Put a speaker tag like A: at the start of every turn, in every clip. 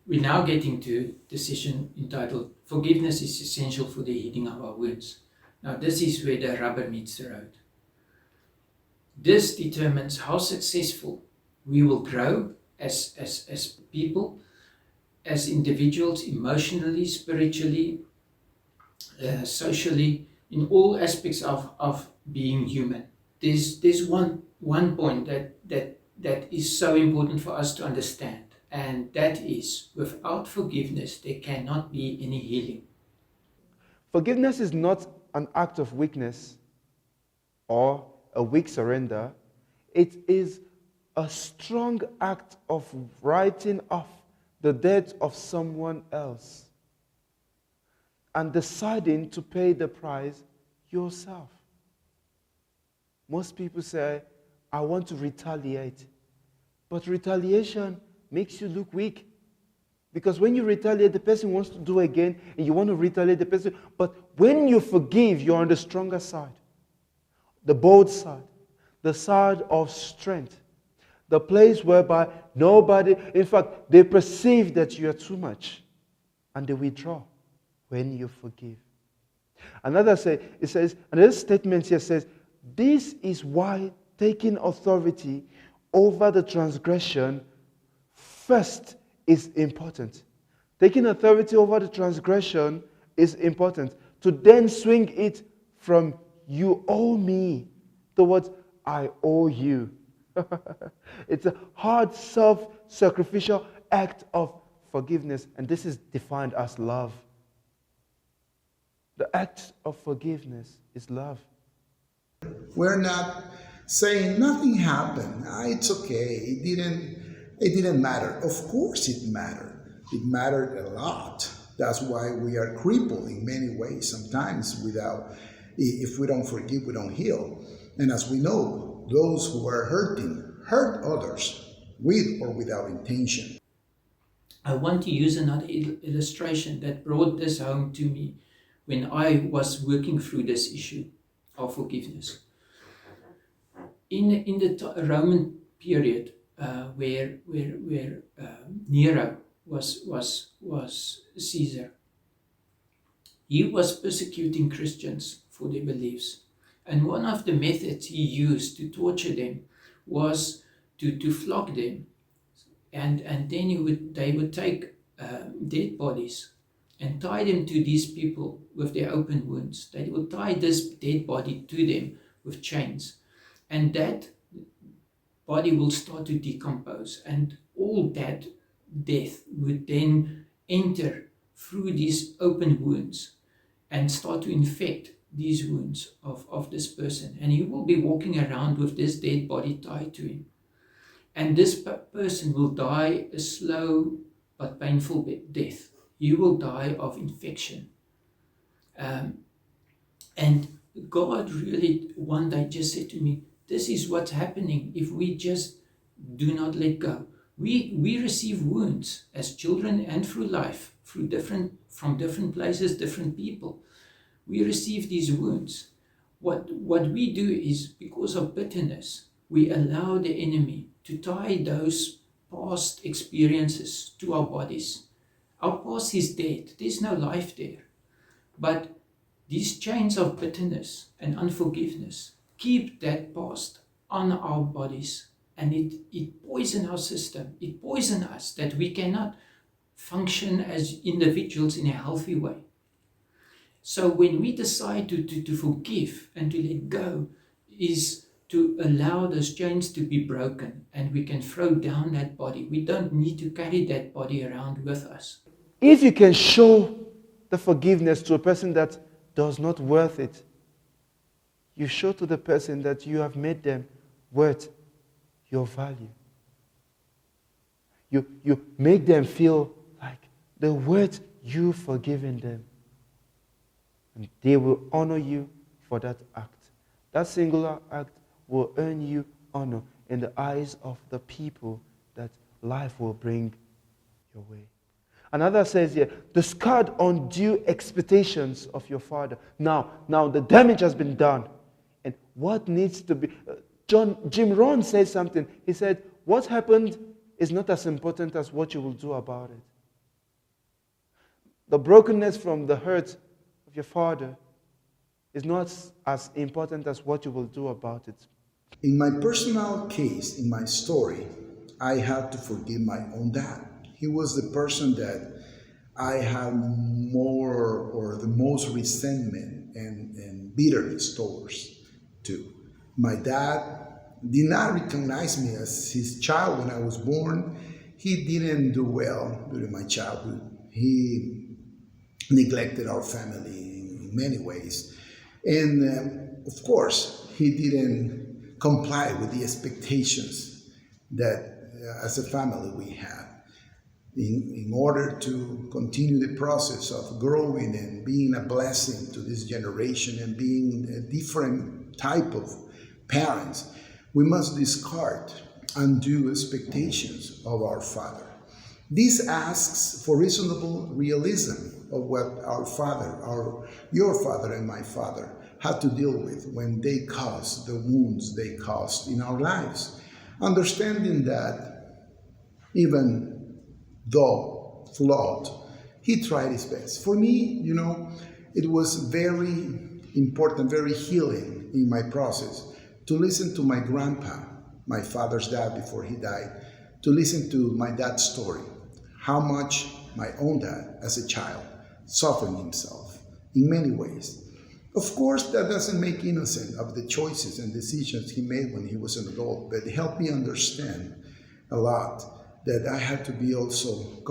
A: We're now getting to the session entitled Forgiveness is Essential for the Healing of Our Wounds. Now, this is where the rubber meets the road. This determines how successful we will grow as people, as individuals, emotionally, spiritually, socially, in all aspects of being human. There's one point that is so important for us to understand. And that is, without forgiveness, there cannot be any healing.
B: Forgiveness is not an act of weakness or a weak surrender. It is a strong act of writing off the debt of someone else and deciding to pay the price yourself. Most people say, I want to retaliate. But retaliation makes you look weak. Because when you retaliate, the person wants to do again, and you want to retaliate the person. But when you forgive, you're on the stronger side, the bold side, the side of strength, the place whereby nobody, in fact, they perceive that you are too much, and they withdraw when you forgive. Another statement here says, this is why taking authority over the transgression first is important. Taking authority over the transgression is important. To then swing it from you owe me towards I owe you. It's a hard self-sacrificial act of forgiveness, and this is defined as love. The act of forgiveness is love.
C: We're not saying nothing happened. It's okay. It didn't matter. Of course it mattered. It mattered a lot. That's why we are crippled in many ways. Sometimes if we don't forgive, we don't heal. And as we know, those who are hurting hurt others with or without intention.
A: I want to use another illustration that brought this home to me when I was working through this issue of forgiveness. In the Roman period, where Nero was Caesar, he was persecuting Christians for their beliefs, and one of the methods he used to torture them was to flog them, and then they would take dead bodies and tie them to these people with their open wounds. They would tie this dead body to them with chains, and that body will start to decompose, and all that death would then enter through these open wounds and start to infect these wounds of this person, and he will be walking around with this dead body tied to him, and this person will die a slow but painful death. He will die of infection. And God really one day just said to me, this is what's happening if we just do not let go. We receive wounds as children and through life, from different places, different people. We receive these wounds. What we do is, because of bitterness, we allow the enemy to tie those past experiences to our bodies. Our past is dead. There's no life there. But these chains of bitterness and unforgiveness keep that past on our bodies, and it poisons our system. It poisons us that we cannot function as individuals in a healthy way. So when we decide to forgive and to let go, is to allow those chains to be broken, and we can throw down that body. We don't need to carry that body around with us.
B: If you can show the forgiveness to a person that does not worth it, you show to the person that you have made them worth your value. You make them feel like they're worth you forgiving them. And they will honor you for that act. That singular act will earn you honor in the eyes of the people that life will bring your way. Another says here, discard undue expectations of your father. Now the damage has been done. And what needs to be... Jim Rohn said something. He said, what happened is not as important as what you will do about it. The brokenness from the hurt of your father is not as important as what you will do about it.
C: In my personal case, in my story, I had to forgive my own dad. He was the person that I had more or the most resentment and bitterness towards to. My dad did not recognize me as his child when I was born. He didn't do well during my childhood. He neglected our family in many ways. And of course, he didn't comply with the expectations that as a family we had. In order to continue the process of growing and being a blessing to this generation and being a different type of parents, we must discard undue expectations of our Father. This asks for reasonable realism of what our Father, your Father and my Father, had to deal with when they caused the wounds they caused in our lives. Understanding that even though flawed, he tried his best. For me, it was very important, very healing in my process to listen to my grandpa, my father's dad before he died, to listen to my dad's story, how much my own dad as a child softened himself in many ways. Of course, that doesn't make innocent of the choices and decisions he made when he was an adult, but it helped me understand a lot that I had to be also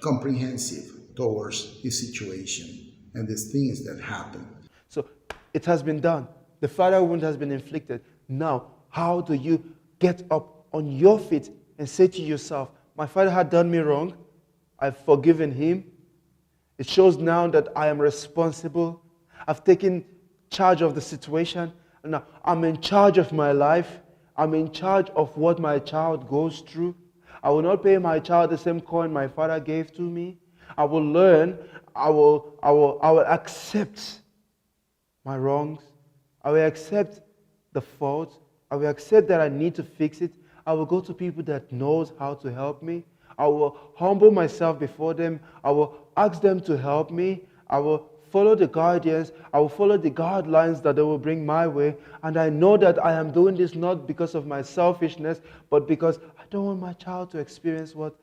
C: comprehensive towards his situation and the things that happened.
B: So it has been done. The father wound has been inflicted. Now, how do you get up on your feet and say to yourself, my father had done me wrong. I've forgiven him. It shows now that I am responsible. I've taken charge of the situation. And now I'm in charge of my life. I'm in charge of what my child goes through. I will not pay my child the same coin my father gave to me. I will learn. I will accept my wrongs. I will accept the fault. I will accept that I need to fix it. I will go to people that knows how to help me. I will humble myself before them. I will ask them to help me. I will follow the guidance. I will follow the guidelines that they will bring my way. And I know that I am doing this not because of my selfishness, but because I don't want my child to experience what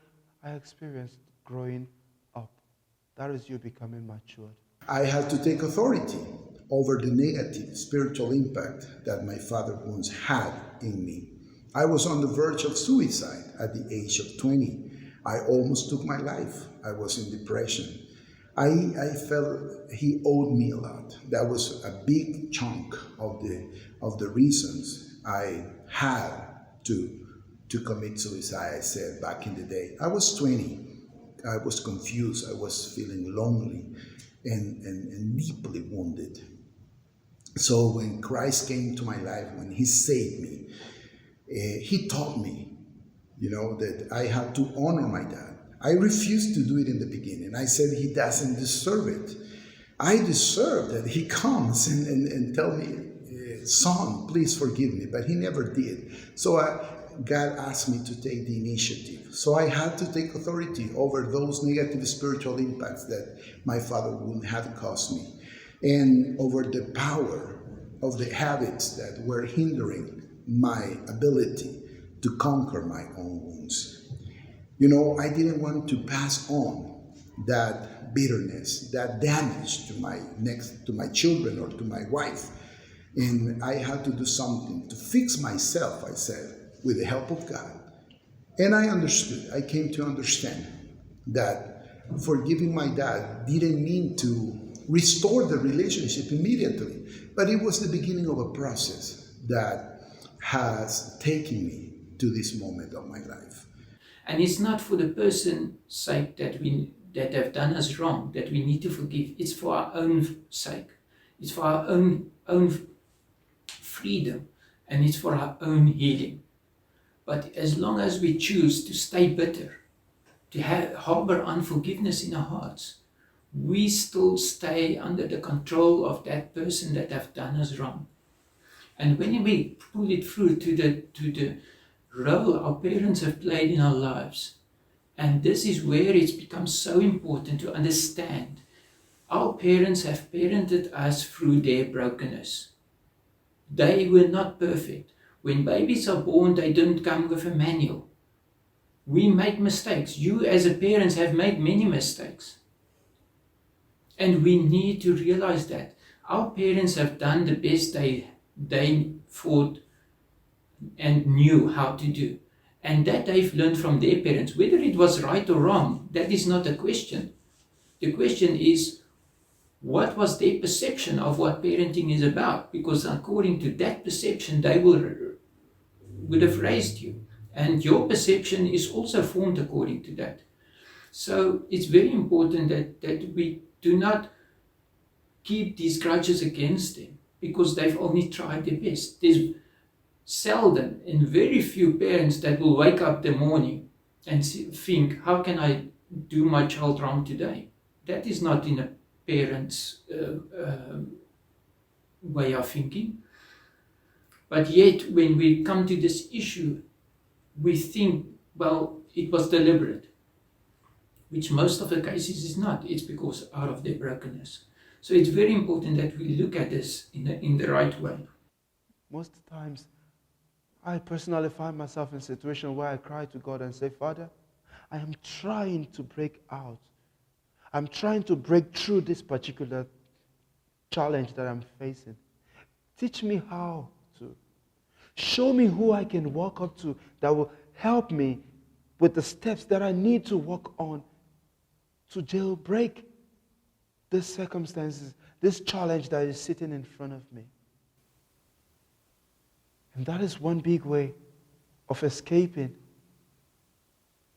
B: I experienced growing up. That is you becoming matured.
C: I had to take authority over the negative spiritual impact that my father once had in me. I was on the verge of suicide at the age of 20. I almost took my life. I was in depression. I felt he owed me a lot. That was a big chunk of the reasons I had to commit suicide, I said back in the day. I was 20. I was confused. I was feeling lonely and deeply wounded. So when Christ came to my life, when he saved me, he taught me, that I had to honor my dad. I refused to do it in the beginning. I said he doesn't deserve it. I deserve that he comes and tell me, son, please forgive me. But he never did. So God asked me to take the initiative. So I had to take authority over those negative spiritual impacts that my father would have caused me, and over the power of the habits that were hindering my ability to conquer my own wounds. I didn't want to pass on that bitterness, that damage to my children or to my wife. And I had to do something to fix myself, I said, with the help of God. And I understood. I came to understand that forgiving my dad didn't mean to restore the relationship immediately, but it was the beginning of a process that has taken me to this moment of my life.
A: And it's not for the person's sake that have done us wrong that we need to forgive. It's for our own sake. It's for our own freedom, and it's for our own healing. But as long as we choose to stay bitter, harbor unforgiveness in our hearts, we still stay under the control of that person that have done us wrong. And when we pull it through to the role our parents have played in our lives, and this is where it's become so important to understand, our parents have parented us through their brokenness. They were not perfect. When babies are born, they don't come with a manual. We make mistakes. You as a parent have made many mistakes. And we need to realize that. Our parents have done the best they thought and knew how to do. And that they've learned from their parents. Whether it was right or wrong, that is not a question. The question is, what was their perception of what parenting is about? Because according to that perception, they would have raised you. And your perception is also formed according to that. So it's very important that we do not keep these grudges against them because they've only tried their best. There's seldom and very few parents that will wake up the morning and think, how can I do my child wrong today? That is not in a parent's way of thinking. But yet, when we come to this issue, we think, well, it was deliberate, which most of the cases is not. It's because out of their brokenness. So it's very important that we look at this in the right way.
B: Most times, I personally find myself in a situation where I cry to God and say, Father, I am trying to break out. I'm trying to break through this particular challenge that I'm facing. Teach me how to. Show me who I can walk up to that will help me with the steps that I need to walk on to jailbreak these circumstances, this challenge that is sitting in front of me. And that is one big way of escaping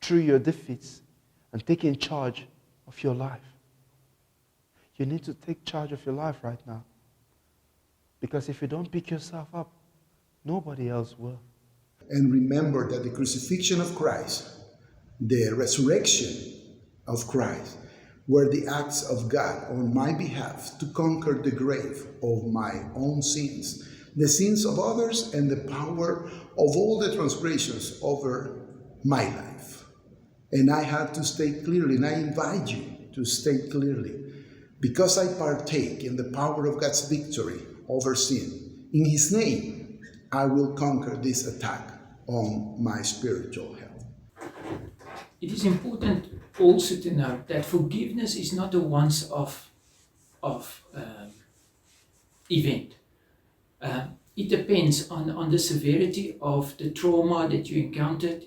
B: through your defeats and taking charge of your life. You need to take charge of your life right now. Because if you don't pick yourself up, nobody else will.
C: And remember that the crucifixion of Christ, the resurrection of Christ, were the acts of God on my behalf to conquer the grave of my own sins, the sins of others, and the power of all the transgressions over my life. And I had to state clearly, and I invite you to state clearly, because I partake in the power of God's victory over sin, in His name, I will conquer this attack on my spiritual health.
A: It is important also to note that forgiveness is not a once-off event. It depends on the severity of the trauma that you encountered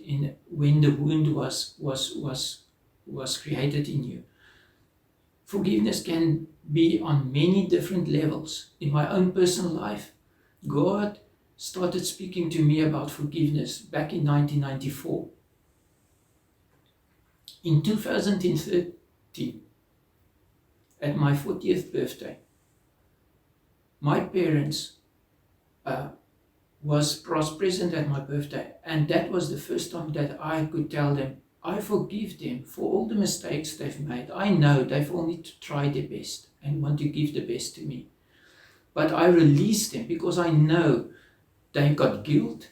A: when the wound was created in you. Forgiveness can be on many different levels. In my own personal life, God started speaking to me about forgiveness back in 1994. In 2013, at my 40th birthday, my parents was present at my birthday, and that was the first time that I could tell them, I forgive them for all the mistakes they've made. I know they've only tried their best and want to give the best to me. But I release them because I know they got guilt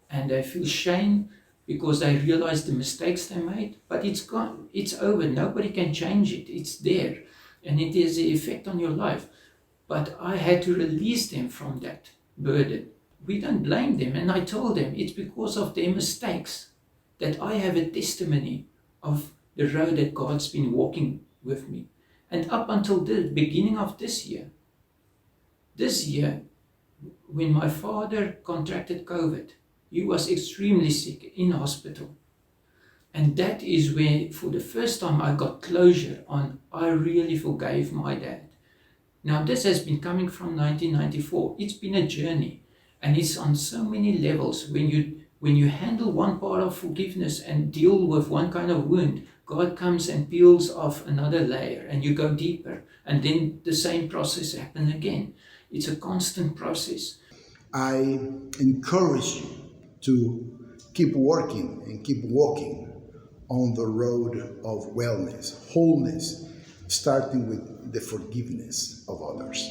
A: and they feel shame because they realize the mistakes they made. But it's gone. It's over. Nobody can change it. It's there. And it has an effect on your life. But I had to release them from that burden. We don't blame them. And I told them it's because of their mistakes that I have a testimony of the road that God's been walking with me. And up until the beginning of this year, when my father contracted COVID, he was extremely sick in hospital. And that is where, for the first time, I got closure on, I really forgave my dad. Now, this has been coming from 1994. It's been a journey. And it's on so many levels. When you handle one part of forgiveness and deal with one kind of wound, God comes and peels off another layer and you go deeper. And then the same process happens again. It's a constant process.
C: I encourage you to keep working and keep walking on the road of wellness, wholeness, starting with the forgiveness of others.